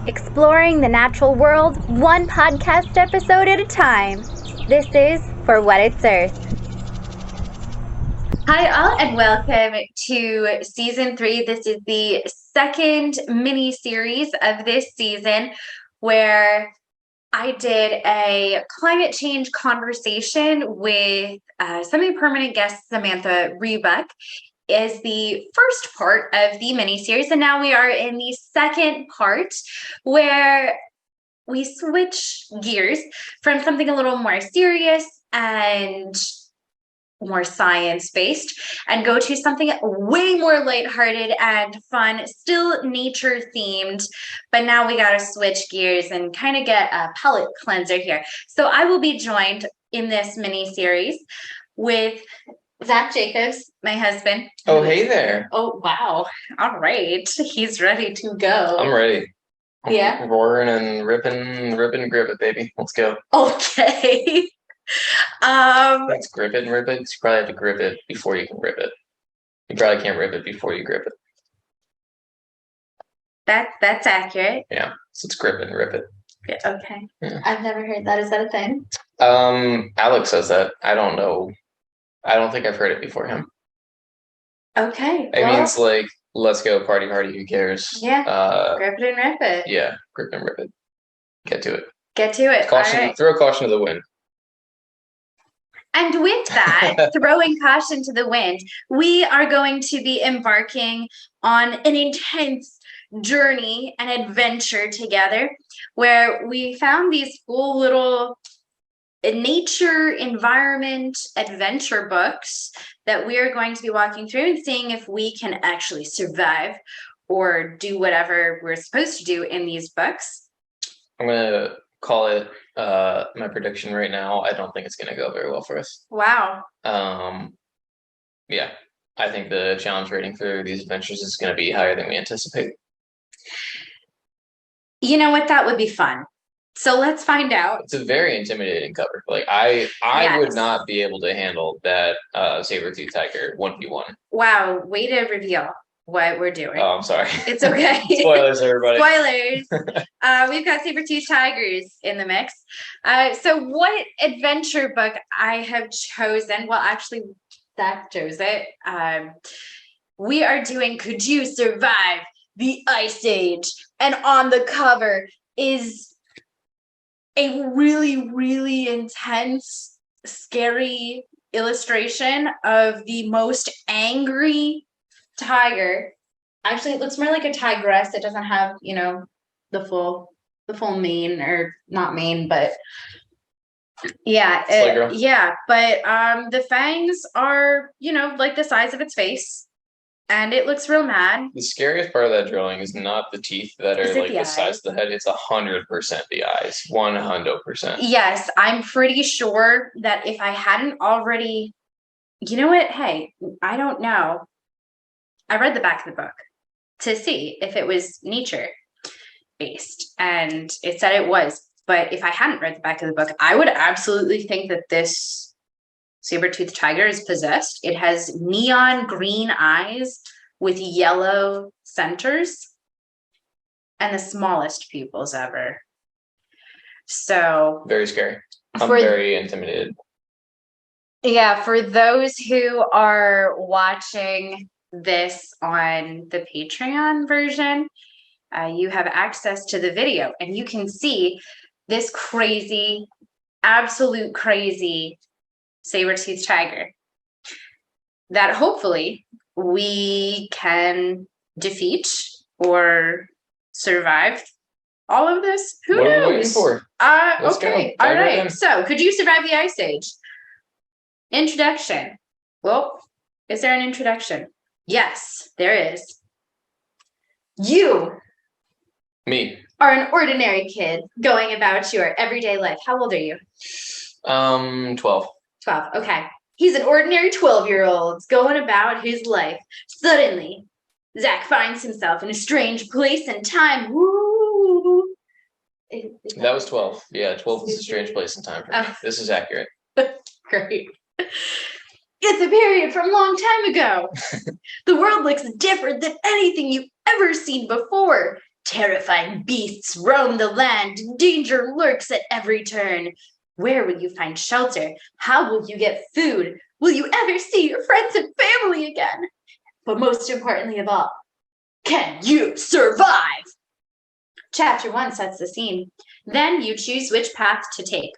exploring the natural world one podcast episode at a time. This is For What It's Earth. Hi all, and welcome to Season 3. This is the second mini-series of this season where I did a climate change conversation with semi-permanent guest Samantha Rebuck is the first part of the mini-series, and now we are in the second part where we switch gears from something a little more serious and more science-based and go to something way more lighthearted and fun, still nature-themed, but now we got to switch gears and kind of get a palate cleanser here. So I will be joined in this mini-series with Zack Jacobs, my husband. Oh, hey there. Oh, wow. All right. He's ready to go. I'm ready. Yeah. Roaring and ripping, grip it, baby. Let's go. Okay. Let's grip it and rip it. You probably have to grip it before you can rip it. You probably can't rip it before you grip it. That's accurate. Yeah. So it's grip it and rip it. Yeah, okay. Yeah. I've never heard that. Is that a thing? Alex says that. I don't know. I don't think I've heard it before him. Okay. It means like, let's go, party, who cares? Yeah. Grip it and rip it. Yeah. Grip and rip it. Get to it. Get to it. Caution. All right. Throw caution to the wind. And with that, throwing caution to the wind, we are going to be embarking on an intense journey and adventure together where we found these cool little nature environment adventure books that we are going to be walking through and seeing if we can actually survive or do whatever we're supposed to do in these books. I'm going to call it my prediction right now. I don't think it's going to go very well for us. Wow. Yeah, I think the challenge rating for these adventures is going to be higher than we anticipate. You know what? That would be fun. So let's find out. It's a very intimidating cover. Like I Yes. would not be able to handle that saber-tooth tiger 1v1. Wow, way to reveal what we're doing. Oh, I'm sorry. It's okay. Spoilers, everybody. Spoilers. We've got saber-tooth tigers in the mix. So what adventure book I have chosen, well, actually, Zack chose it. We are doing Could You Survive the Ice Age? And on the cover is a really, really intense, scary illustration of the most angry tiger. Actually, it looks more like a tigress. It doesn't have, the full mane, or not mane, but yeah, but the fangs are, like the size of its face. And it looks real mad. The scariest part of that drawing is not the teeth that are like the size of the head. It's 100% the eyes. 100%. Yes, I'm pretty sure that if I hadn't already, you know what? Hey, I don't know. I read the back of the book to see if it was nature based, and it said it was. But if I hadn't read the back of the book, I would absolutely think that this saber-toothed tiger is possessed. It has neon green eyes with yellow centers and the smallest pupils ever. So very scary. I'm very intimidated. Yeah, for those who are watching this on the Patreon version, you have access to the video and you can see this crazy, absolute crazy saber-toothed tiger that hopefully we can defeat or survive all of this. Who knows? What are we waiting for? Okay. All right. So, could you survive the Ice Age? Introduction. Well, is there an introduction? Yes, there is. You. Me. Are an ordinary kid going about your everyday life. How old are you? 12. 12. Okay. He's an ordinary 12-year-old going about his life. Suddenly, Zack finds himself in a strange place and time. Woo! That was 12. Yeah, 12 is a strange place and time for me. This is accurate. Great. It's a period from a long time ago. The world looks different than anything you've ever seen before. Terrifying beasts roam the land. Danger lurks at every turn. Where will you find shelter? How will you get food? Will you ever see your friends and family again? But most importantly of all, can you survive? Chapter 1 sets the scene. Then you choose which path to take.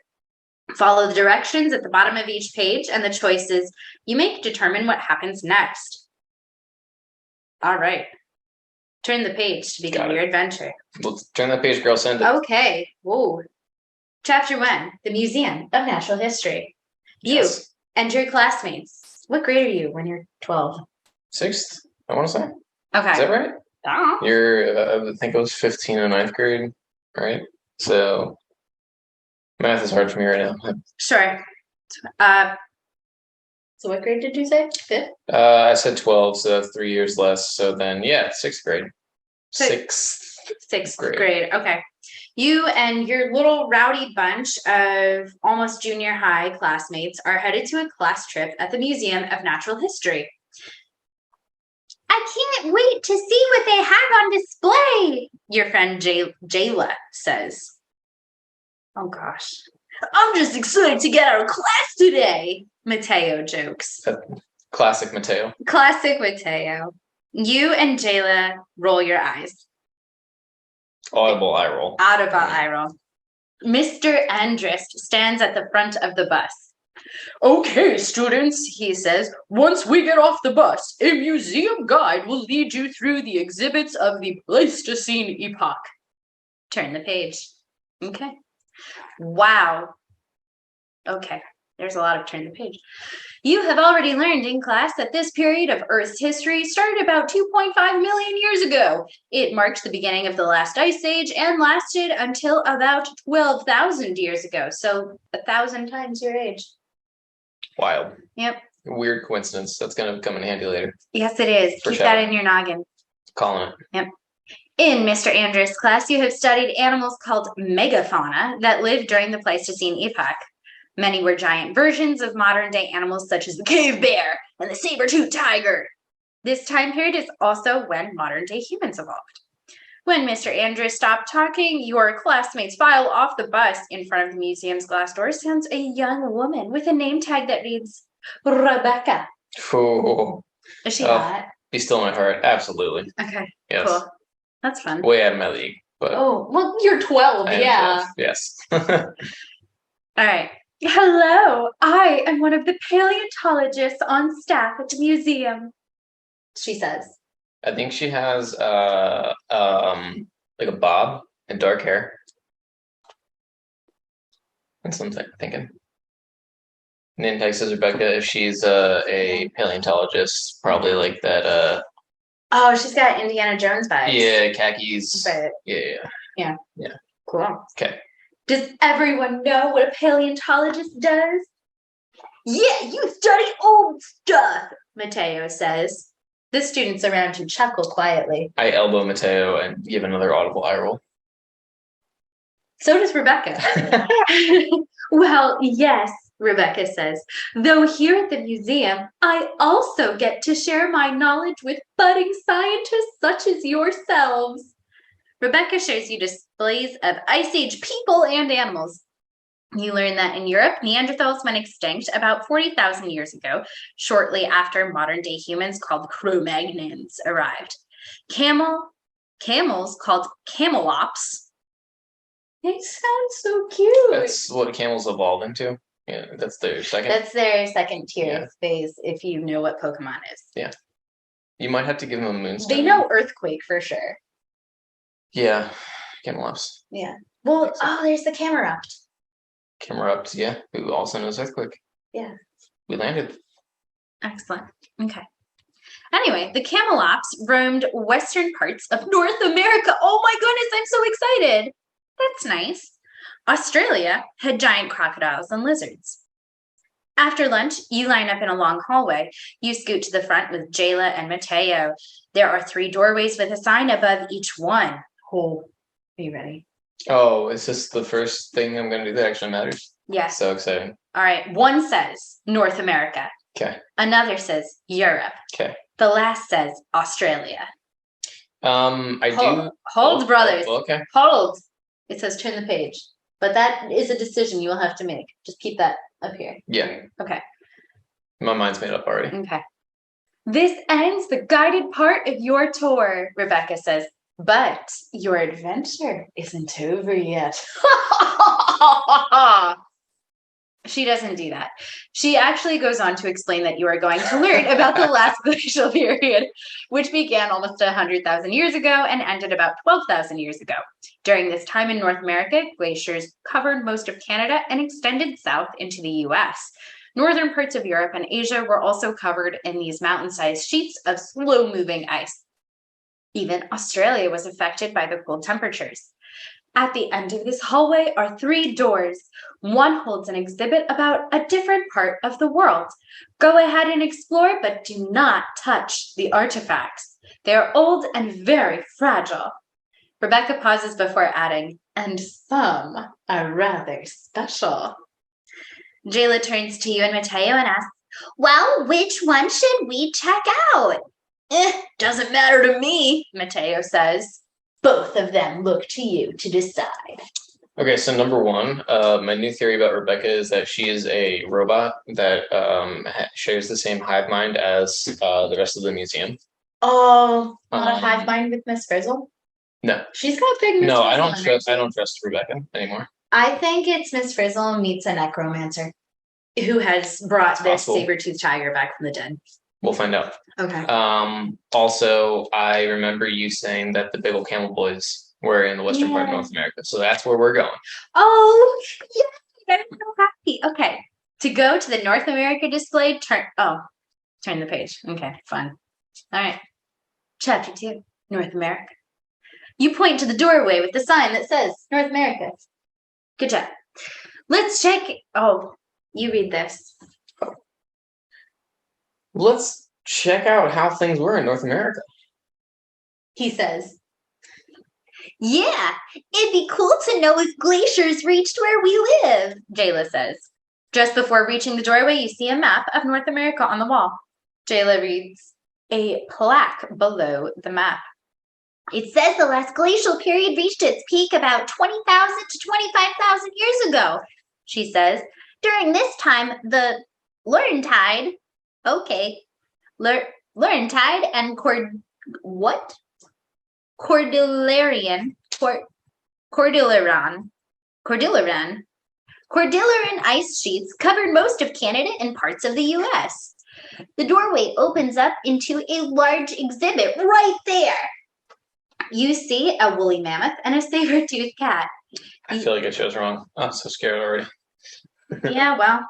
Follow the directions at the bottom of each page, and the choices you make determine what happens next. All right. Turn the page to begin your adventure. Well, turn the page, girl. Send it. Okay. Whoa. Chapter 1, the Museum of Natural History. You and your classmates. What grade are you when you're 12? 6th, I want to say. Okay. Is that right? Oh. I think it was 15 in 9th grade, right? So math is hard for me right now. Sure. So what grade did you say? 5th? I said 12, so that's 3 years less. So then, 6th grade. 6th grade. Okay. You and your little rowdy bunch of almost junior high classmates are headed to a class trip at the Museum of Natural History. I can't wait to see what they have on display, your friend Jayla says. Oh gosh. I'm just excited to get out of class today, Mateo jokes. Classic Mateo. Classic Mateo. You and Jayla roll your eyes. Audible eye roll. Audible eye roll. Mr. Andrist stands at the front of the bus. Okay, students, he says, once we get off the bus, a museum guide will lead you through the exhibits of the Pleistocene epoch. Turn the page. Okay. Wow. Okay, there's a lot of turn the page. You have already learned in class that this period of Earth's history started about 2.5 million years ago. It marked the beginning of the last ice age and lasted until about 12,000 years ago. So 1,000 times your age. Wild. Yep. Weird coincidence. That's going to come in handy later. Yes, it is. Keep that in your noggin. Calling it. Yep. In Mr. Andrews' class, you have studied animals called megafauna that lived during the Pleistocene epoch. Many were giant versions of modern-day animals such as the cave bear and the saber-toothed tiger. This time period is also when modern-day humans evolved. When Mr. Andrews stopped talking, your classmates file off the bus. In front of the museum's glass door stands a young woman with a name tag that reads Rebecca. Oh. Is she hot? She's still in my heart. Absolutely. Okay. Yes. Cool. That's fun. Way out of my league. But well, you're 12. Yeah. 12, yes. All right. Hello, I am one of the paleontologists on staff at the museum, she says. I think she has like a bob and dark hair. That's something I'm thinking. Name tag says Rebecca. If she's a paleontologist, probably like that. Oh, she's got Indiana Jones vibes. Yeah, khakis. But, yeah. Cool. Okay. Does everyone know what a paleontologist does? Yeah, you study old stuff, Mateo says. The students around you chuckle quietly. I elbow Mateo and give another audible eye roll. So does Rebecca. Well, yes, Rebecca says. Though here at the museum, I also get to share my knowledge with budding scientists such as yourselves. Rebecca shows you displays of Ice Age people and animals. You learn that in Europe, Neanderthals went extinct about 40,000 years ago, shortly after modern-day humans called Cro-Magnons arrived. Camels called camelops. They sound so cute. That's what camels evolved into. Yeah, that's their second. That's their second tier phase, if you know what Pokemon is. Yeah. You might have to give them a moonstone. They know Earthquake for sure. Yeah, camelops. Yeah. Well, there's the Camerupt. Camerupt, yeah, who also knows Earthquake. Yeah. We landed. Excellent. Okay. Anyway, the camelops roamed western parts of North America. Oh my goodness, I'm so excited. That's nice. Australia had giant crocodiles and lizards. After lunch, you line up in a long hallway. You scoot to the front with Jayla and Mateo. There are 3 doorways with a sign above each one. Oh, are you ready? Oh, is this the first thing I'm going to do that actually matters? Yes. So exciting. All right. One says North America. Okay. Another says Europe. Okay. The last says Australia. I do. Hold, brothers. Okay. Hold. It says turn the page. But that is a decision you will have to make. Just keep that up here. Yeah. Okay. My mind's made up already. Okay. This ends the guided part of your tour, Rebecca says. But your adventure isn't over yet. She doesn't do that. She actually goes on to explain that you are going to learn about the last glacial period, which began almost 100,000 years ago and ended about 12,000 years ago. During this time in North America, glaciers covered most of Canada and extended south into the US. Northern parts of Europe and Asia were also covered in these mountain-sized sheets of slow-moving ice. Even Australia was affected by the cold temperatures. At the end of this hallway are 3 doors. One holds an exhibit about a different part of the world. Go ahead and explore, but do not touch the artifacts. They are old and very fragile. Rebecca pauses before adding, and some are rather special. Jayla turns to you and Mateo and asks, well, which one should we check out? Doesn't matter to me, Mateo says. Both of them look to you to decide. Okay, so number one, my new theory about Rebecca is that she is a robot that shares the same hive mind as the rest of the museum. Oh, not a hive mind with Miss Frizzle? No. She's got big Miss No, Frizzle I don't trust Rebecca anymore. I think it's Miss Frizzle meets a necromancer who has brought this saber-toothed tiger back from the dead. We'll find out. Okay. Also, I remember you saying that the Big Ol' Camel Boys were in the western part of North America, so that's where we're going. Oh, yeah, I'm so happy. Okay, to go to the North America display, turn the page. Okay, fun. All right. Chapter 2, North America. You point to the doorway with the sign that says North America. Good job. Let's check. Oh, you read this. Let's check out how things were in North America. He says, yeah, it'd be cool to know if glaciers reached where we live, Jayla says. Just before reaching the doorway, you see a map of North America on the wall. Jayla reads a plaque below the map. It says the last glacial period reached its peak about 20,000 to 25,000 years ago, she says. During this time, the Laurentide, Laurentide and Cordilleran ice sheets covered most of Canada and parts of the US. The doorway opens up into a large exhibit right there. You see a woolly mammoth and a saber-toothed cat. I feel like I chose wrong. I'm so scared already. Yeah, well.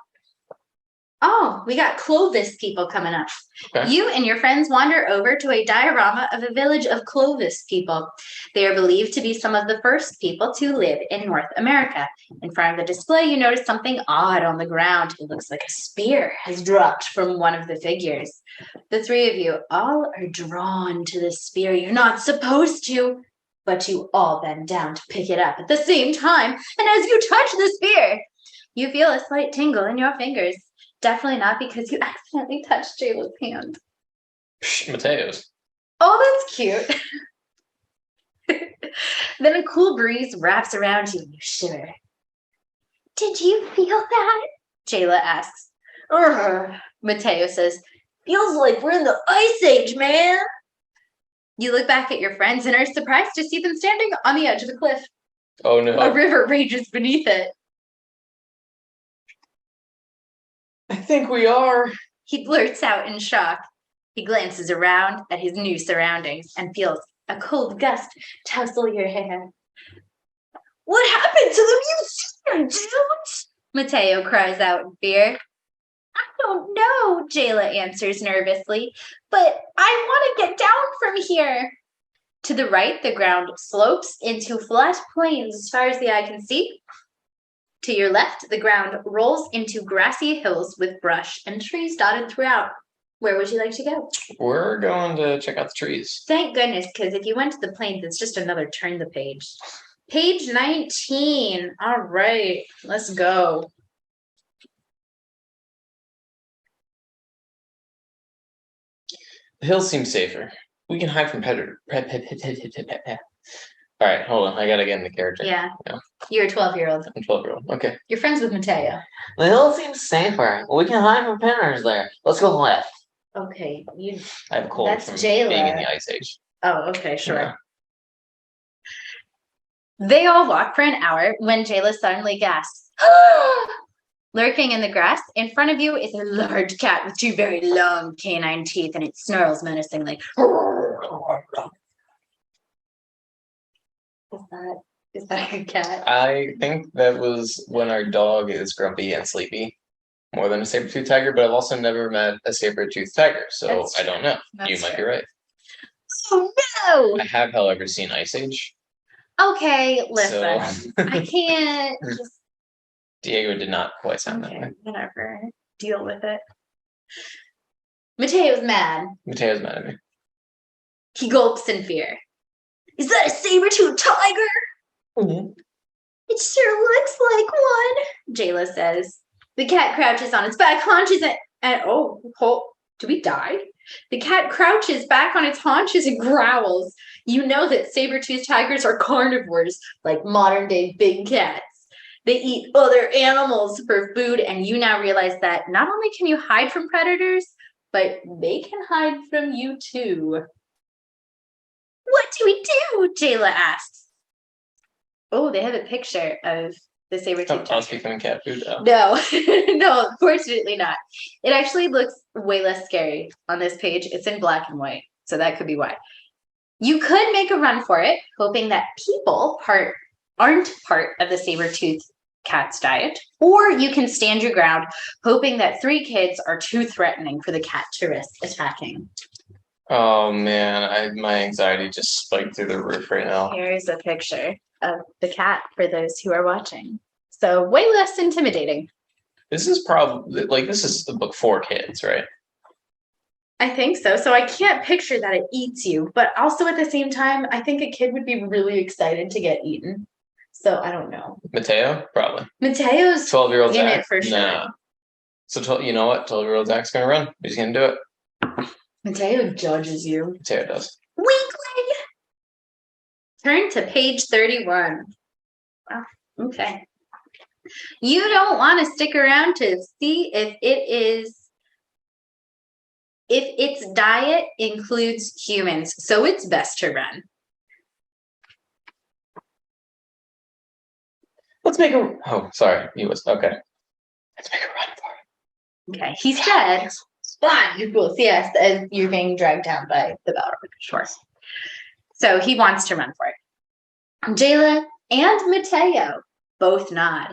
Oh, we got Clovis people coming up. Okay. You and your friends wander over to a diorama of a village of Clovis people. They are believed to be some of the first people to live in North America. In front of the display, you notice something odd on the ground. It looks like a spear has dropped from one of the figures. The 3 of you all are drawn to the spear. You're not supposed to, but you all bend down to pick it up at the same time. And as you touch the spear, you feel a slight tingle in your fingers. Definitely not because you accidentally touched Jayla's hand. Mateo's. Oh, that's cute. Then a cool breeze wraps around you and you shiver. Did you feel that? Jayla asks. Mateo says, feels like we're in the Ice Age, man. You look back at your friends and are surprised to see them standing on the edge of a cliff. Oh, no. A river rages beneath it. I think we are. He blurts out in shock. He glances around at his new surroundings and feels a cold gust tousle your hair. What happened to the museum, dude? Mateo cries out in fear. I don't know, Jayla answers nervously, but I want to get down from here. To the right, the ground slopes into flat plains as far as the eye can see. To your left, the ground rolls into grassy hills with brush and trees dotted throughout. Where would you like to go? We're going to check out the trees. Thank goodness, because if you went to the plains, it's just another turn the page. Page 19. All right, let's go. The hills seem safer. We can hide from predator. All right, hold on. I gotta get in the character. Yeah. You're a 12-year-old. I'm 12-year-old. Okay. You're friends with Mateo. The hill seems safer. We can hide from predators there. Let's go left. Okay, I have a cold that's from Jayla. being in the Ice Age. Oh, okay, sure. Yeah. They all walk for an hour when Jayla suddenly gasps. Lurking in the grass in front of you is a large cat with two very long canine teeth, and it snarls menacingly. Is that your cat? I think that was when our dog is grumpy and sleepy, more than a saber-toothed tiger, but I've also never met a saber-toothed tiger, so I don't know. You might be right. Oh no! I have, however, seen Ice Age. Okay, listen. So I can't just Diego did not quite sound that way. whatever. Deal with it. Mateo's mad. Mateo's mad at me. He gulps in fear. Is that a saber-toothed tiger? Mm-hmm. It sure looks like one, Jayla says. The cat crouches on its back haunches and do we die? The cat crouches back on its haunches and growls. You know that saber-toothed tigers are carnivores, like modern-day big cats. They eat other animals for food, and you now realize that not only can you hide from predators, but they can hide from you too. What do we do? Jayla asks. Oh, they have a picture of the saber-toothed tiger. Us becoming cat food? Oh. No, no, fortunately not. It actually looks way less scary on this page. It's in black and white, so that could be why. You could make a run for it, hoping that people aren't part of the saber-toothed cat's diet, or you can stand your ground, hoping that 3 kids are too threatening for the cat to risk attacking. Oh man, my anxiety just spiked through the roof right now. Here's a picture of the cat for those who are watching. So way less intimidating. This is probably this is the book for kids, right? I think so. So I can't picture that it eats you, but also at the same time, I think a kid would be really excited to get eaten. So I don't know. Mateo, probably. Mateo's 12-year-old in Zack. it for sure. Nah. So you know what? 12-year-old Zach's gonna run. He's gonna do it. Mateo judges you. Mateo does. Weakling! Turn to page 31. Wow, okay. You don't want to stick around to see if its diet includes humans, so it's best to run. Let's make a... Oh, sorry. He was... Okay. Let's make a run for it. Okay, he said... You will see us as you're being dragged down by the Balrog. Sure. So he wants to run for it. Jayla and Mateo both nod.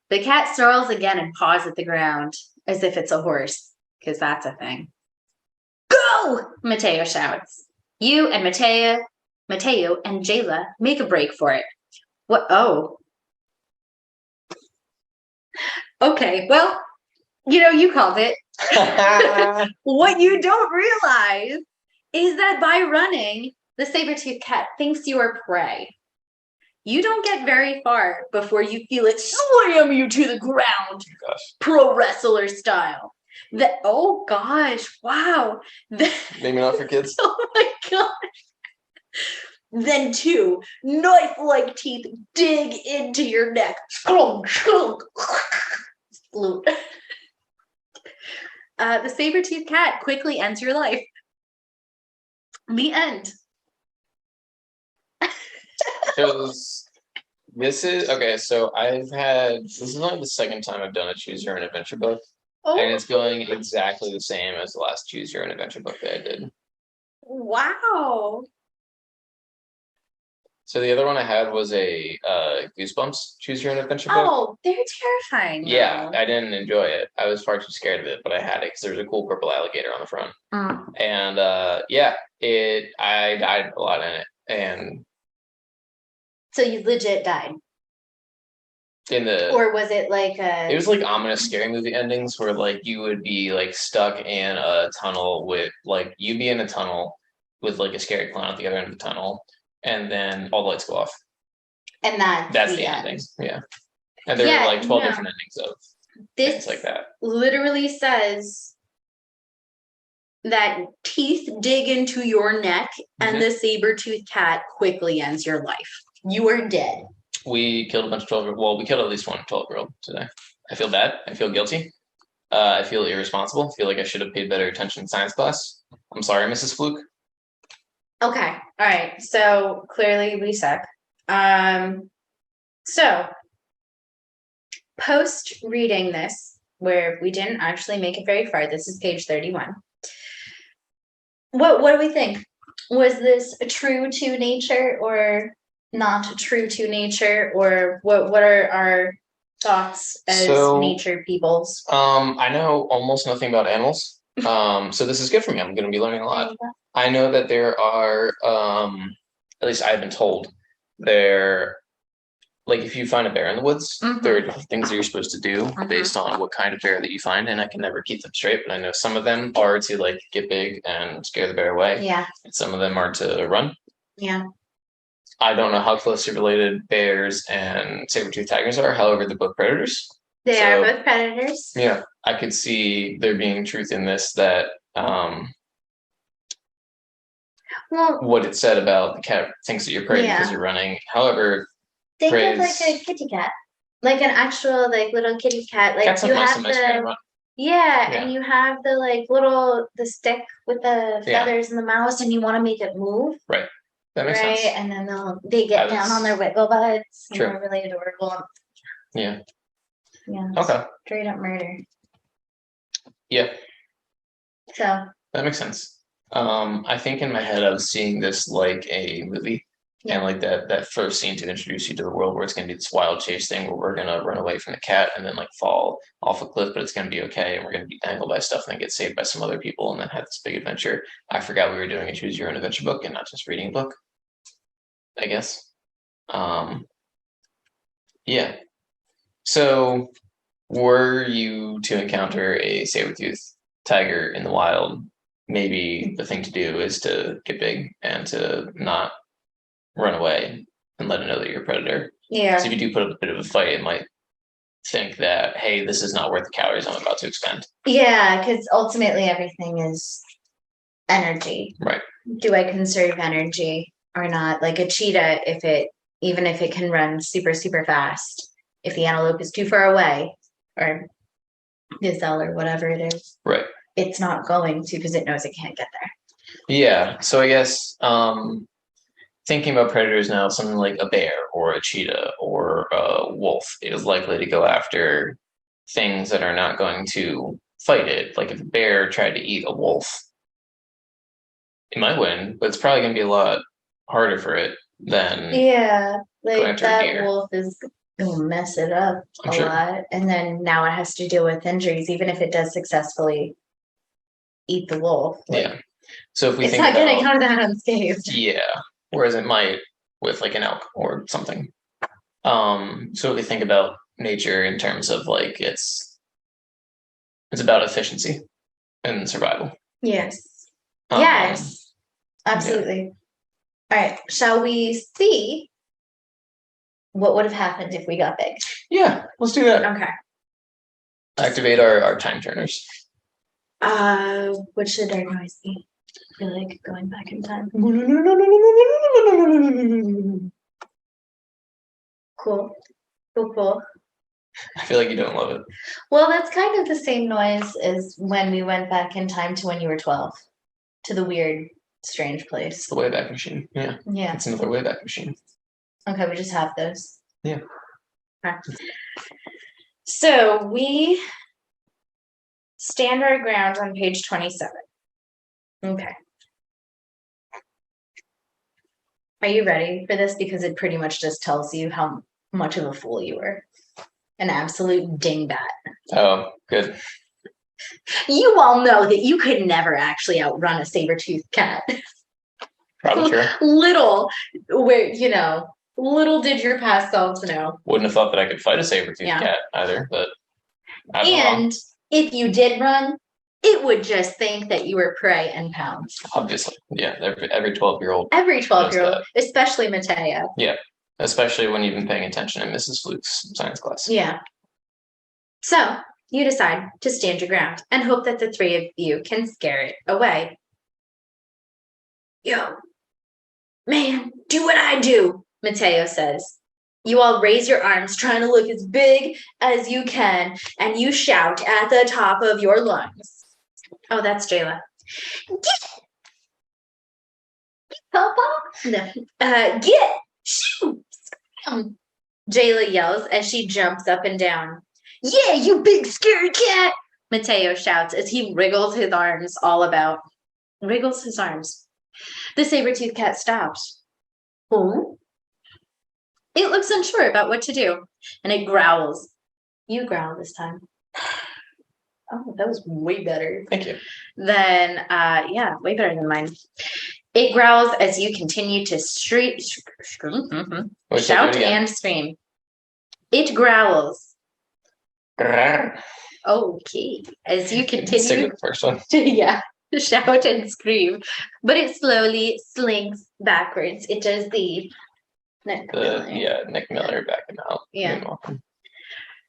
The cat snarls again and paws at the ground as if it's a horse, because that's a thing. Go! Mateo shouts. You and Mateo and Jayla make a break for it. What? Oh. Okay, well, you called it. What you don't realize is that by running, the saber-toothed cat thinks you are prey. You don't get very far before you feel it slam you to the ground, pro wrestler style. Oh gosh, wow. Maybe not for kids. Oh my gosh. Then 2 knife-like teeth dig into your neck. The saber-toothed cat quickly ends your life. The end. This is okay. So this is only the second time I've done a choose your own adventure book, Oh. and it's going exactly the same as the last choose your own adventure book that I did. Wow. So the other one I had was a Goosebumps choose your own adventure book. Oh, they're terrifying. Yeah, I didn't enjoy it. I was far too scared of it, but I had it because there's a cool purple alligator on the front. And I died a lot in it. And so you legit died. Or was it like it was like ominous scary movie endings where you would be stuck in a tunnel with you'd be in a tunnel with a scary clown at the other end of the tunnel, and then all the lights go off. And that's the ending. Yeah. And there were 12 different endings of things like that. Literally says that teeth dig into your neck, and the saber-toothed cat quickly ends your life. You are dead. We killed a bunch of 12-year-old. Well, we killed at least one 12-year-old today. I feel bad. I feel guilty. I feel irresponsible. I feel like I should have paid better attention in science class. I'm sorry, Mrs. Fluke. Okay. All right. So clearly we suck. So post reading this, where we didn't actually make it very far, this is page 31. What do we think? Was this true to nature or not true to nature, or what are our thoughts as nature peoples? I know almost nothing about animals. So this is good for me. I'm going to be learning a lot. I know that there are, at least I've been told, like if you find a bear in the woods, there are different things that you're supposed to do based on what kind of bear that you find, and I can never keep them straight, but I know some of them are to like get big and scare the bear away. Yeah. And some of them are to run. Yeah. I don't know how closely related bears and saber-toothed tigers are, however, they're both predators. They are both predators. Yeah. I could see there being truth in this, that what it said about the cat thinks that you're prey because you're running. However, think of like a kitty cat, like an actual like little kitty cat. Like you have the and you have the like the stick with the feathers and the mouse, and you want to make it move. Right. That makes sense. And then they get down on their wiggle butts. And they're really adorable. Yeah. Yeah. Okay. Straight up murder. Yeah. So that makes sense. I think in my head I was seeing this like a movie. Yeah. And like that first scene to introduce you to the world, where it's going to be this wild chase thing where we're going to run away from the cat and then like fall off a cliff, but it's going to be okay. And we're going to be tangled by stuff and then get saved by some other people and then have this big adventure. I forgot we were doing a choose your own adventure book and not just reading a book, I guess. Yeah. So were you to encounter a saber-toothed tiger in the wild, maybe the thing to do is to get big and to not run away and let it know that you're a predator. Yeah. So if you do put up a bit of a fight, it might think that, hey, this is not worth the calories I'm about to expend. Yeah, because ultimately everything is energy. Right. Do I conserve energy or not? Like a cheetah, even if it can run super, super fast, if the antelope is too far away, or gazelle or whatever it is, right, it's not going to, because it knows it can't get there. Yeah. So I guess thinking about predators now, something like a bear or a cheetah or a wolf is likely to go after things that are not going to fight it. Like if a bear tried to eat a wolf, it might win, but it's probably going to be a lot harder for it than like that wolf is going to mess it up a lot, and then now it has to deal with injuries, even if it does successfully eat the wolf. So if we it's not going to come down unscathed. Whereas it might with like an elk or something. So if we think about nature in terms of like it's about efficiency and survival. Yes. Yes. Absolutely. All right. Shall we see what would have happened if we got big? Yeah, let's do that. Okay. Activate our time turners. What should our noise be? I feel like going back in time. Cool. I feel like you don't love it. Well, that's kind of the same noise as when we went back in time to when you were 12, to the weird, strange place. The Wayback Machine. Yeah. It's another Wayback Machine. Okay, we just have those. Yeah. Okay. So we stand our ground on page 27. Okay. Are you ready for this? Because it pretty much just tells you how much of a fool you were. An absolute dingbat. Oh, good. You all know that you could never actually outrun a saber-toothed cat. Probably true. Little did your past selves know. Wouldn't have thought that I could fight a saber-toothed cat either, but I don't know. If you did run, it would just think that you were prey and pounce. Obviously. Yeah, every 12-year-old. Every 12-year-old, especially Mateo. Yeah, especially when you've been paying attention in Mrs. Fluke's science class. Yeah. So, You decide to stand your ground and hope that the three of you can scare it away. Yo, man, do what I do, Mateo says. You all raise your arms, trying to look as big as you can, and you shout at the top of your lungs. Oh, that's Jayla. Get! Papa? No. Get! Shoot! Jayla yells as she jumps up and down. Yeah, you big scary cat! Mateo shouts as he wriggles his arms all about. Wriggles his arms. The saber-toothed cat stops. Oh? It looks unsure about what to do, and it growls. You growl this time. Oh, that was way better. Thank you. Yeah, way better than mine. It growls as you continue to shout and scream. It growls. Okay, as you continue the first one. to shout and scream, but it slowly slinks backwards. It does the Nick Miller backing out. Yeah.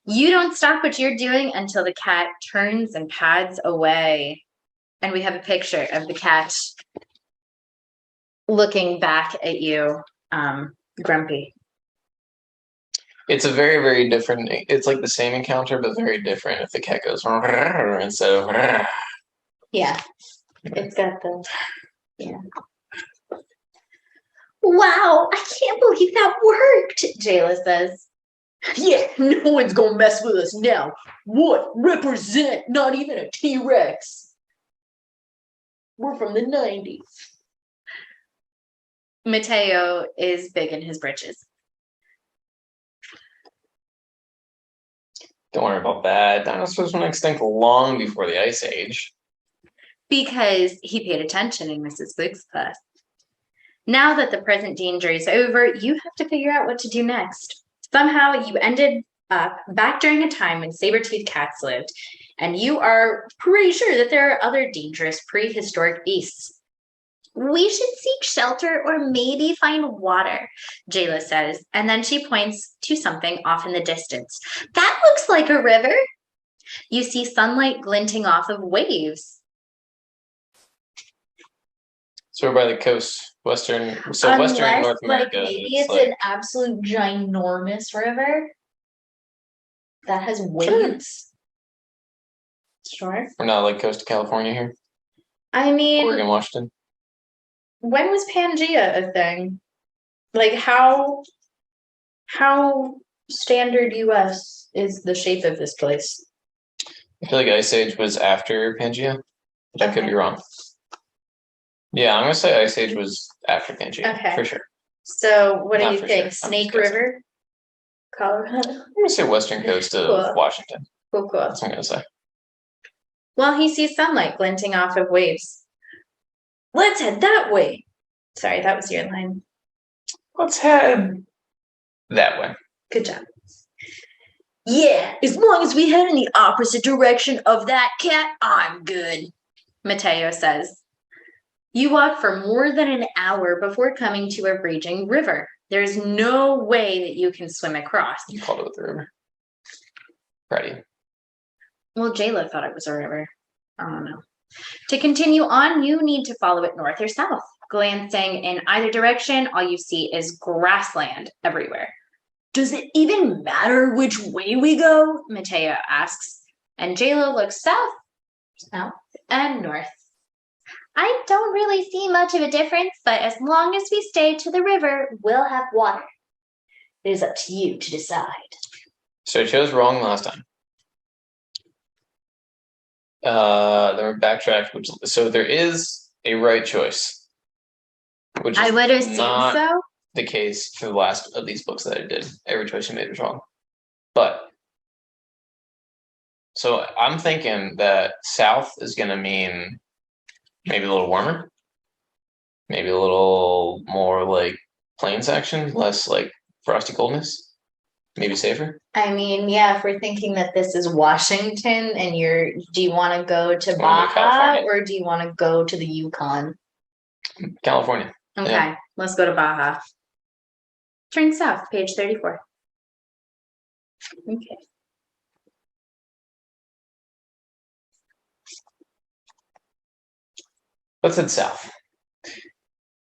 You don't stop what you're doing until the cat turns and pads away. And we have a picture of the cat looking back at you, grumpy. It's a very, very different. It's like the same encounter, but very different. If the cat goes instead of yeah, it's got the Wow, I can't believe that worked, Jayla says. Yeah, no one's gonna mess with us now. What? Represent? Not even a T-Rex. We're from the 90s. Mateo is big in his britches. Don't worry about that. Dinosaurs went extinct long before the Ice Age. Because he paid attention in Mrs. Fluke's class. Now that the present danger is over, you have to figure out what to do next. Somehow you ended up back during a time when saber-toothed cats lived, and you are pretty sure that there are other dangerous prehistoric beasts. We should seek shelter or maybe find water, Jayla says, and then she points to something off in the distance. That looks like a river. You see sunlight glinting off of waves. So we're by the coast, western North America. Maybe it's an absolute ginormous river that has waves. Sure. We're not like coast of California here. I mean, Oregon, Washington. When was Pangea a thing? Like how standard US is the shape of this place? I feel like Ice Age was after Pangea, but I could be wrong. Yeah, I'm gonna say Ice Age was after Pangea, for sure. So what do you think? Sure. Snake River, Colorado? I'm gonna say western coast of Washington. Cool. That's what I'm gonna say. Well, he sees sunlight glinting off of waves. Let's head that way. Sorry, that was your line. Let's head that way. Good job. Yeah, as long as we head in the opposite direction of that cat, I'm good, Mateo says. You walk for more than an hour before coming to a raging river. There's no way that you can swim across. You called it the river. Ready. Well, Jayla thought it was a river. I don't know. To continue on, you need to follow it north or south. Glancing in either direction, all you see is grassland everywhere. Does it even matter which way we go? Mateo asks. And Jayla looks south, and north. I don't really see much of a difference, but as long as we stay to the river, we'll have water. It is up to you to decide. So I chose wrong last time. Then we backtracked, so there is a right choice. Which I would assume not so. The case for the last of these books that I did. Every choice you made was wrong. But so I'm thinking that south is gonna mean maybe a little warmer, maybe a little more like plains action, less like frosty coldness, maybe safer. I mean, yeah, if we're thinking that this is Washington and do you want to go to Baja or do you want to go to the Yukon? California. Okay, Let's go to Baja. Turn south, page 34. Okay. Let's head south.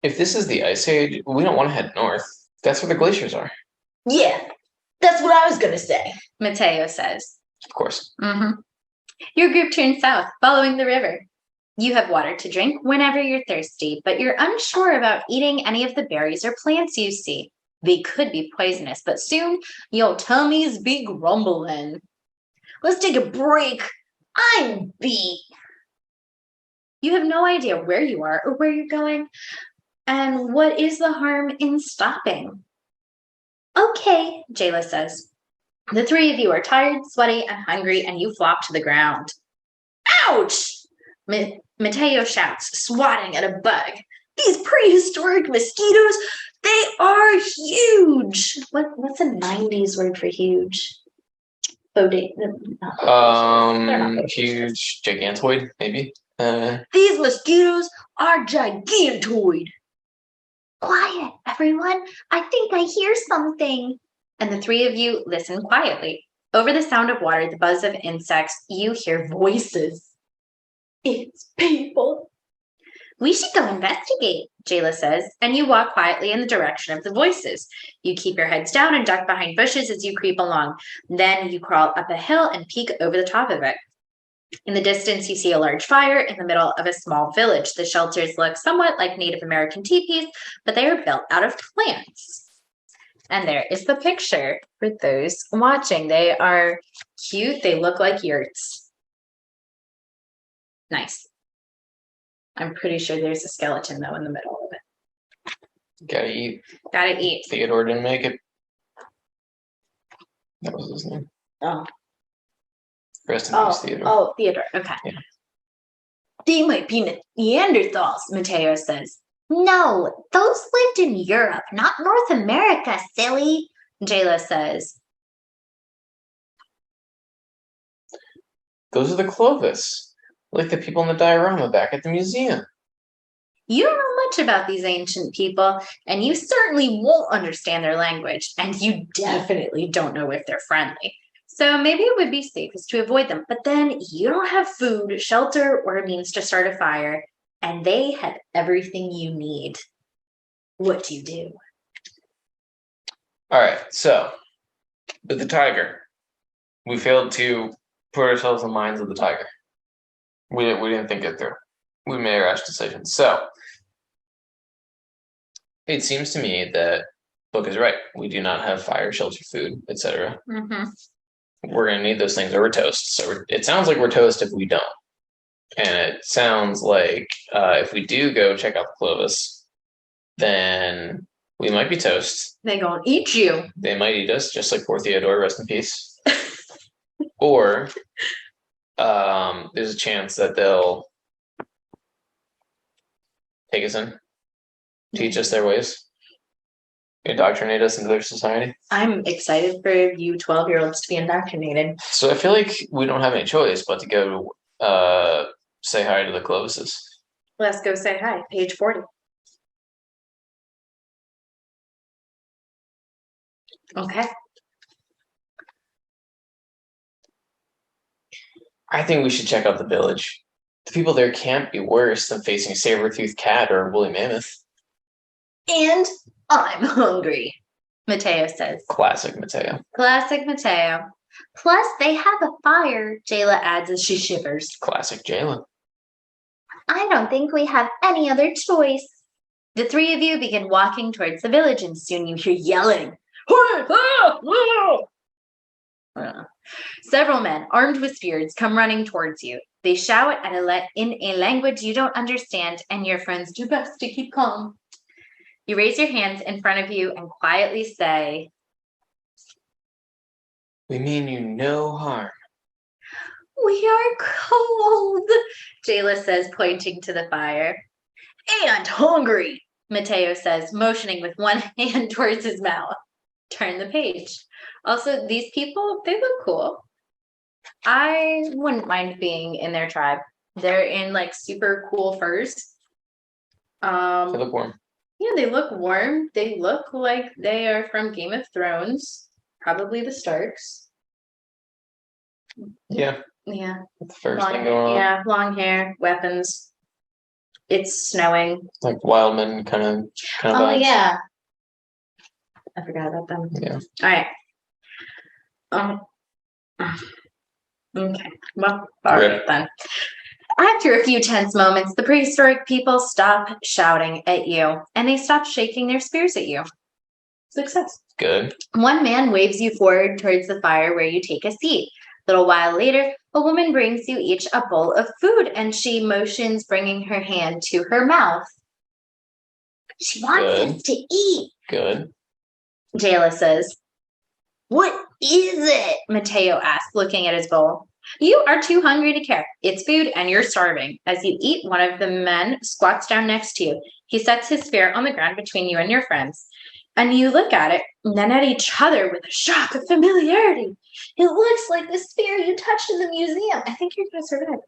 If this is the Ice Age, we don't want to head north. That's where the glaciers are. Yeah, that's what I was gonna say. Mateo says. Of course. Your group turns south, following the river. You have water to drink whenever you're thirsty, but you're unsure about eating any of the berries or plants you see. They could be poisonous, but soon your tummies be grumbling. Let's take a break. I'm beat. You have no idea where you are or where you're going, and what is the harm in stopping? Okay, Jayla says. The three of you are tired, sweaty, and hungry, and you flop to the ground. Ouch! Mateo shouts, swatting at a bug. These prehistoric mosquitoes, they are huge. What's a 90s word for huge? Huge gigantoid, maybe. These mosquitoes are gigantoid. Quiet, everyone. I think I hear something. And the three of you listen quietly. Over the sound of water, the buzz of insects, you hear voices. It's people. We should go investigate, Jayla says, and you walk quietly in the direction of the voices. You keep your heads down and duck behind bushes as you creep along. Then you crawl up a hill and peek over the top of it. In the distance, you see a large fire in the middle of a small village. The shelters look somewhat like Native American teepees, but they are built out of plants. And there is the picture for those watching. They are cute. They look like yurts. Nice. I'm pretty sure there's a skeleton, though, in the middle of it. Gotta eat. Gotta eat. Theodore didn't make it. That was his name. Oh. Rest in peace, Theodore. Oh, Theodore. Okay. Yeah. They might be Neanderthals, Mateo says. No, those lived in Europe, not North America, silly. Jayla says. Those are the Clovis, like the people in the diorama back at the museum. You don't know much about these ancient people, and you certainly won't understand their language, and you definitely don't know if they're friendly. So maybe it would be safest to avoid them. But then you don't have food, shelter, or a means to start a fire, and they have everything you need. What do you do? All right, so with the tiger, we failed to put ourselves in the minds of the tiger. We didn't think it through. We made a rash decision. So it seems to me that Book is right. We do not have fire, shelter, food, etc. We're going to need those things, or we're toast. So it sounds like we're toast if we don't. And it sounds like if we do go check out the Clovis, then we might be toast. They gonna eat you. They might eat us, just like poor Theodore, rest in peace. Or there's a chance that they'll take us in, teach us their ways, indoctrinate us into their society. I'm excited for you 12-year-olds to be indoctrinated. So I feel like we don't have any choice but to go say hi to the Clovises. Let's go say hi. Page 40. Okay. I think we should check out the village. The people there can't be worse than facing a saber-toothed cat or a woolly mammoth. And I'm hungry, Mateo says. Classic Mateo. Classic Mateo. Plus, they have a fire, Jayla adds as she shivers. Classic Jalen. I don't think we have any other choice. The three of you begin walking towards the village, and soon you hear yelling. Several men, armed with spears, come running towards you. They shout in a language you don't understand, and your friends do best to keep calm. You raise your hands in front of you and quietly say, We mean you no harm. We are cold, Jayla says, pointing to the fire. and hungry. Mateo says, motioning with one hand towards his mouth. Turn the page. Also, these people, they look cool. I wouldn't mind being in their tribe. They're in like super cool furs. They look warm. Yeah, they look warm. They look like they are from Game of Thrones. Probably the Starks. Yeah. Yeah. That's the first thing going on. Yeah, long hair, weapons. It's snowing. Like Wildman kind of Oh vibes. yeah. I forgot about them. Yeah. All right. Okay. Well, all right then. After a few tense moments, the prehistoric people stop shouting at you and they stop shaking their spears at you. Success. Good. One man waves you forward towards the fire where you take a seat. A little while later, a woman brings you each a bowl of food and she motions, bringing her hand to her mouth. She wants us to eat. Good. Jayla says. What is it? Mateo asks, looking at his bowl. You are too hungry to care. It's food and you're starving. As you eat, one of the men squats down next to you. He sets his spear on the ground between you and your friends. And you look at it, and then at each other with a shock of familiarity. It looks like the spear you touched in the museum. I think you're going to survive.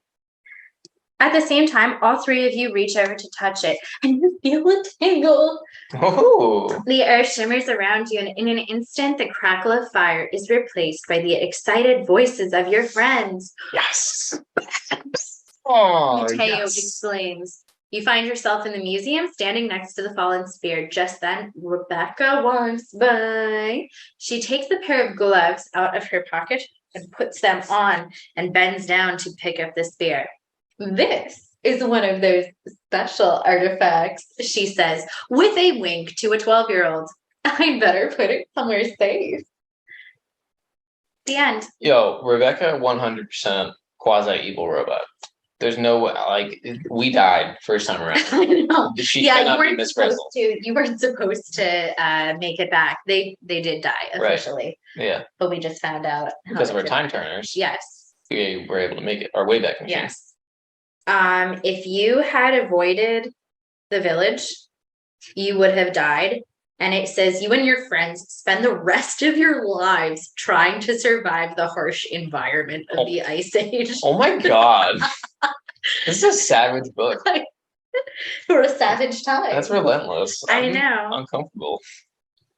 At the same time, all three of you reach over to touch it, and you feel a tingle. Oh. The earth shimmers around you, and in an instant, the crackle of fire is replaced by the excited voices of your friends. Yes. Oh, Mateo yes. exclaims. You find yourself in the museum, standing next to the fallen spear. Just then, Rebecca walks by. She takes a pair of gloves out of her pocket and puts them on and bends down to pick up the spear. This is one of those special artifacts, she says, with a wink to a 12-year-old. I better put it somewhere safe. The end. Yo, Rebecca, 100% quasi-evil robot. There's no way, like, we died first time around. I know. She Yeah, cannot you be weren't Miss supposed Frizzle. to. You weren't supposed to make it back. They did die officially, Yeah, but we just found out how because of it our did. time turners. Yes. We were able to make it. Our Wayback Machine. Yes. If you had avoided the village, you would have died. And it says you and your friends spend the rest of your lives trying to survive the harsh environment of the Ice Age. Oh my god. This is a savage book. For a savage time. That's relentless. I know. Uncomfortable.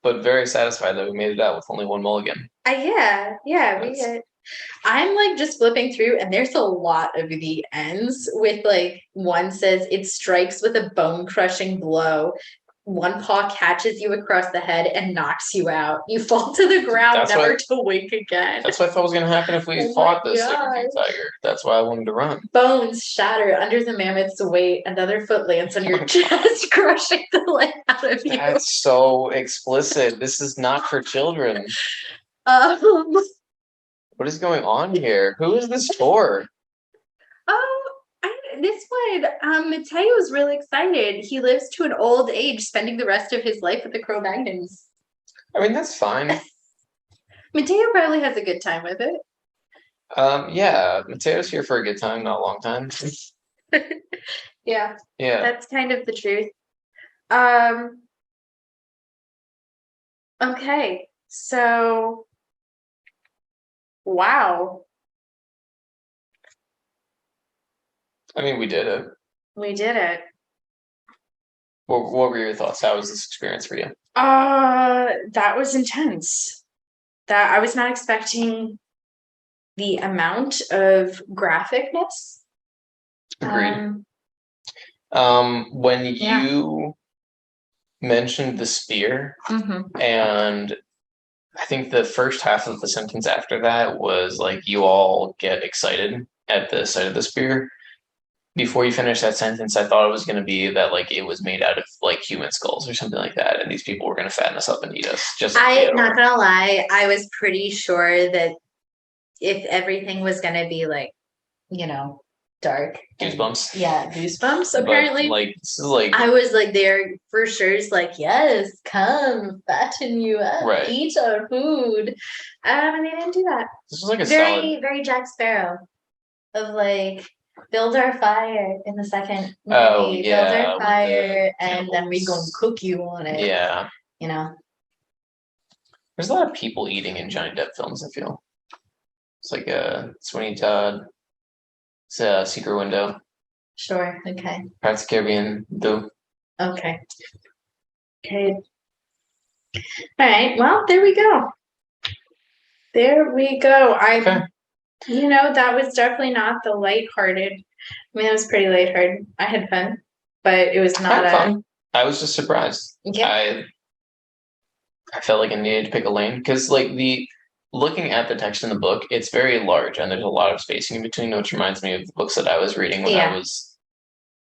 But very satisfied that we made it out with only one mulligan. Yeah, we did. I'm like just flipping through, and there's a lot of the ends with like one says it strikes with a bone crushing blow. One paw catches you across the head and knocks you out. You fall to the ground, never to wake again. That's what I thought was going to happen if we fought this saber-tooth tiger. That's why I wanted to run. Bones shatter under the mammoth's weight. Another foot lands on your chest, crushing the life out of you. That's so explicit. This is not for children. What is going on here? Who is this for? This one, Mateo is really excited. He lives to an old age, spending the rest of his life with the Cro-Magnons. I mean, that's fine. Mateo probably has a good time with it. Yeah, Mateo's here for a good time, not a long time. Yeah. Yeah. That's kind of the truth. Okay, so wow. I mean, we did it. We did it. What were your thoughts? How was this experience for you? That was intense. That I was not expecting the amount of graphicness. Agreed. When you mentioned the spear, and I think the first half of the sentence after that was like, you all get excited at the sight of the spear. Before you finish that sentence, I thought it was going to be that like it was made out of like human skulls or something like that, and these people were going to fatten us up and eat us. I'm not gonna lie, I was pretty sure that if everything was going to be like, dark. Goosebumps. Goosebumps. Apparently, but, I was like there for sure. It's like, yes, come fatten you up, eat our food. And they didn't do that. This was like a very Jack Sparrow of like. Build our fire in the second movie. Build our fire, and then we gonna cook you on it. Yeah. There's a lot of people eating in Johnny Depp films, I feel. It's like Sweeney Todd. It's Secret Window. Sure. Okay. Pirates of the Caribbean. Okay. All right. Well, there we go. That was definitely not the lighthearted. I mean, that was pretty lighthearted. I had fun. but it was not fun. I was just surprised. Yeah. I felt like I needed to pick a lane because, like, looking at the text in the book, it's very large and there's a lot of spacing in between, which reminds me of the books that I was reading when I was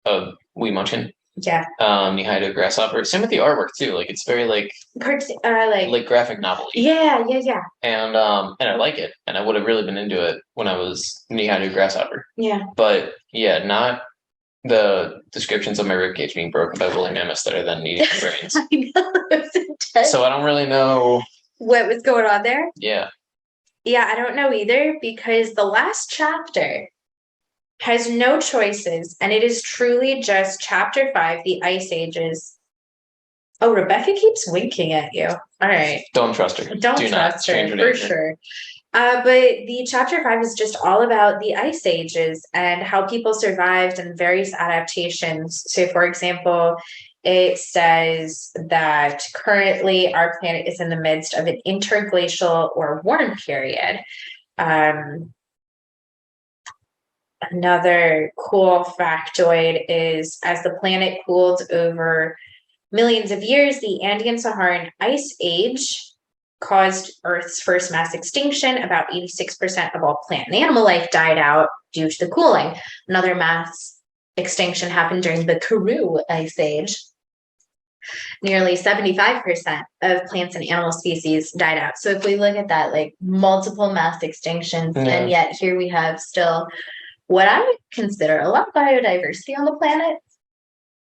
a wee munchkin. Yeah. Knee-high to a grasshopper. Same with the artwork too. Like, it's very like graphic novel. Yeah. And I like it, and I would have really been into it when I was knee-high to a grasshopper. Yeah. But yeah, not the descriptions of my ribcage being broken by woolly mammoths that are then eating my brains. I know, it was intense. So I don't really know what was going on there. Yeah, I don't know either, because the last chapter has no choices, and it is truly just chapter 5, the Ice Ages. Oh, Rebecca keeps winking at you. All right. Don't trust her. Don't trust her, for sure. But the chapter 5 is just all about the Ice Ages and how people survived and various adaptations. So, for example, it says that currently our planet is in the midst of an interglacial or warm period. Another cool factoid is, as the planet cooled over millions of years, the Andean Saharan Ice Age caused Earth's first mass extinction. About 86% of all plant and animal life died out due to the cooling. Another mass extinction happened during the Karoo Ice Age. Nearly 75% of plants and animal species died out. So if we look at that, like multiple mass extinctions, and yet here we have still what I would consider a lot of biodiversity on the planet.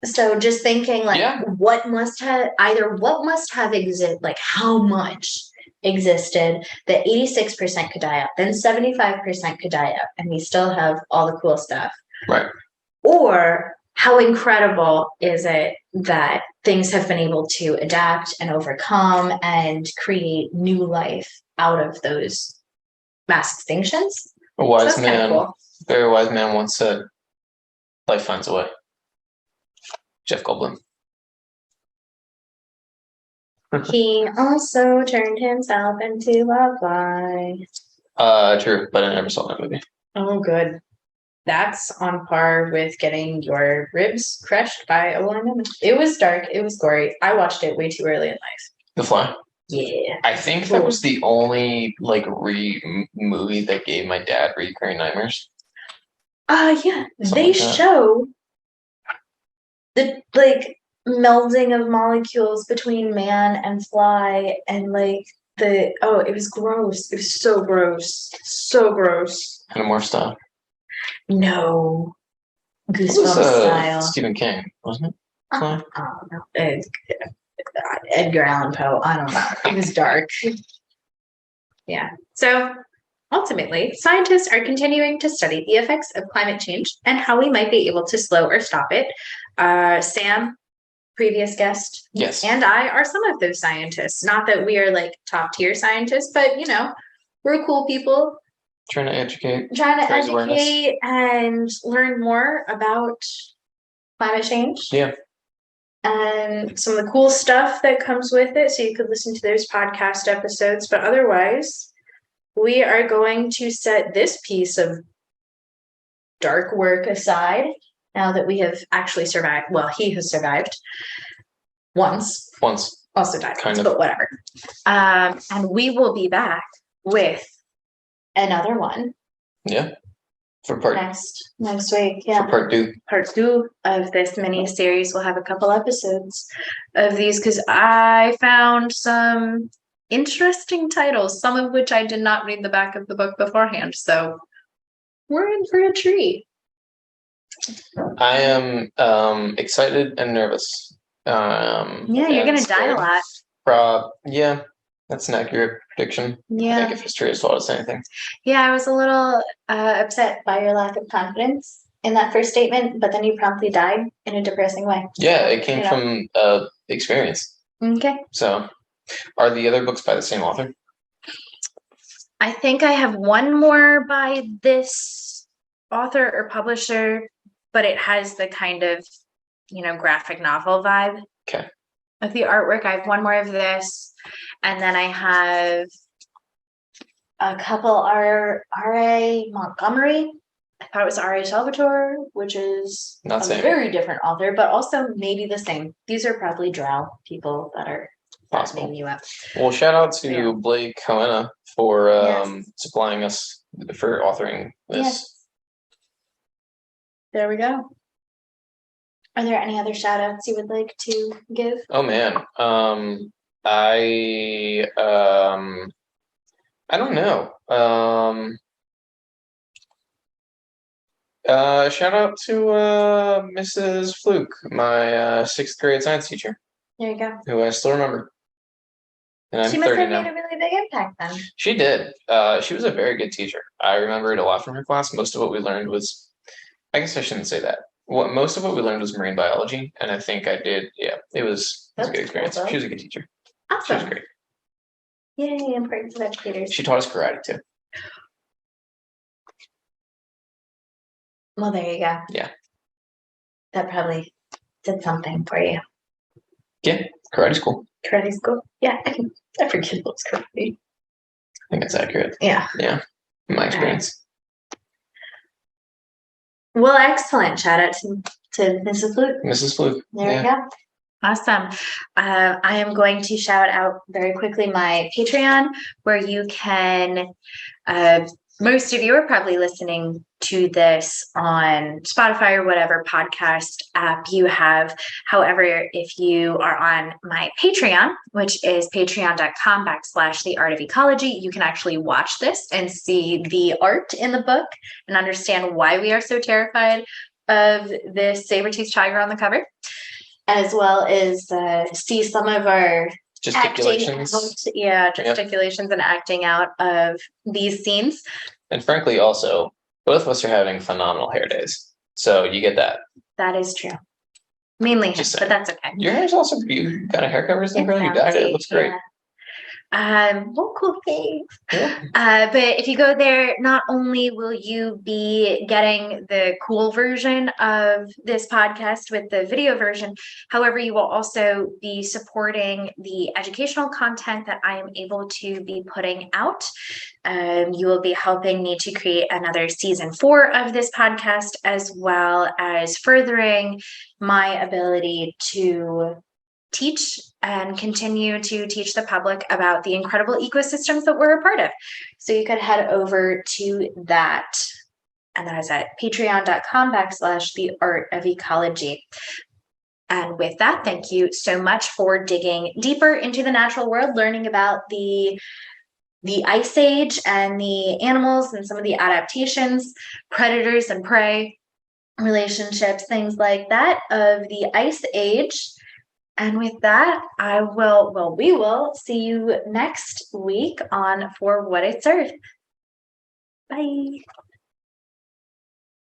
So just thinking like what must have existed, like how much existed that 86% could die out, then 75% could die out, and we still have all the cool stuff. Right. Or how incredible is it that things have been able to adapt and overcome and create new life out of those mass extinctions? A wise man, very wise man once said, life finds a way. Jeff Goldblum. He also turned himself into a fly. True, but I never saw that movie. Oh, good. That's on par with getting your ribs crushed by a woolly mammoth. It was dark. It was gory. I watched it way too early in life. The Fly? Yeah. I think that was the only movie that gave my dad recurring nightmares. Yeah. They show the melding of molecules between man and fly, and it was gross. It was so gross. So gross. Animorph style. No. Goosebumps style. Stephen King, wasn't it? I don't know. Edgar Allan Poe. I don't know. It was dark. Yeah. So ultimately, scientists are continuing to study the effects of climate change and how we might be able to slow or stop it. Sam, previous guest, yes, and I are some of those scientists. Not that we are top tier scientists, but we're cool people. Trying to educate and learn more about climate change. Yeah. And some of the cool stuff that comes with it. So you could listen to those podcast episodes. But otherwise, we are going to set this piece of dark work aside now that we have actually survived. Well, he has survived once. Also died once, but whatever. And we will be back with another one. Yeah. For part next week. Yeah. For part 2. Part 2 of this mini series. We'll have a couple episodes of these because I found some interesting titles, some of which I did not read the back of the book beforehand. So we're in for a treat. I am excited and nervous. You're gonna die a lot. Yeah. That's an accurate prediction. Yeah. I think if history has taught us anything. Yeah, I was a little upset by your lack of confidence in that first statement, but then you promptly died in a depressing way. Yeah, it came from experience. Okay. So, are the other books by the same author? I think I have one more by this author or publisher, but it has the kind of, graphic novel vibe. Okay. Of the artwork, I have one more of this. And then I have a couple R.A. Montgomery I thought it was R.A. Salvatore, which is Not a same. very different author, but also maybe the same. These are probably drow people that are Possible. fattening you up. Well, shout out to Yeah. Blake Hoena for Yes. supplying us for authoring this. Yes. There we go. Are there any other shout outs you would like to give? Oh man. I don't know. Shout out to Mrs. Fluke, my 6th grade science teacher, There you go. who I still remember. And I'm She must 30 have now. made a really big impact then. She did. She was a very good teacher. I remember it a lot from her class. Most of what we learned was, I guess I shouldn't say that. Most of what we learned was marine biology, and I think I did. Yeah, it was a That's good experience. cool, though. She was a good teacher. She was Awesome. great. Yay, importance of educators. She taught us karate too. Well, there you go. Yeah. That probably did something for you. Yeah, karate's cool. Karate's cool. Yeah, every kid loves karate. I think that's accurate. Yeah. Yeah, in my experience. Well, excellent. Shout out to Mrs. Fluke. Mrs. Fluke. There we go. Awesome. I am going to shout out very quickly my Patreon, where you can, most of you are probably listening to this on Spotify or whatever podcast app you have. However, if you are on my Patreon, which is patreon.com/the art of ecology, you can actually watch this and see the art in the book and understand why we are so terrified of this saber-toothed tiger on the cover, as well as see some of our Gesticulations. gesticulations and acting out of these scenes. And frankly, also, both of us are having phenomenal hair days. So you get that. That is true. Mainly him, Just but saying. that's okay. Your hair's also, you got a hair cover, isn't it, girl? You dyed it. It looks great. Well, cool, thanks. Yeah. But if you go there, not only will you be getting the cool version of this podcast with the video version, however, you will also be supporting the educational content that I am able to be putting out. You will be helping me to create another season 4 of this podcast, as well as furthering my ability to teach and continue to teach the public about the incredible ecosystems that we're a part of. So you could head over to that. And that is at patreon.com/the art of ecology. And with that, thank you so much for digging deeper into the natural world, learning about the ice age and the animals and some of the adaptations, predators and prey relationships, things like that of the ice age. And with that, we will see you next week on For What It's Earth. Bye.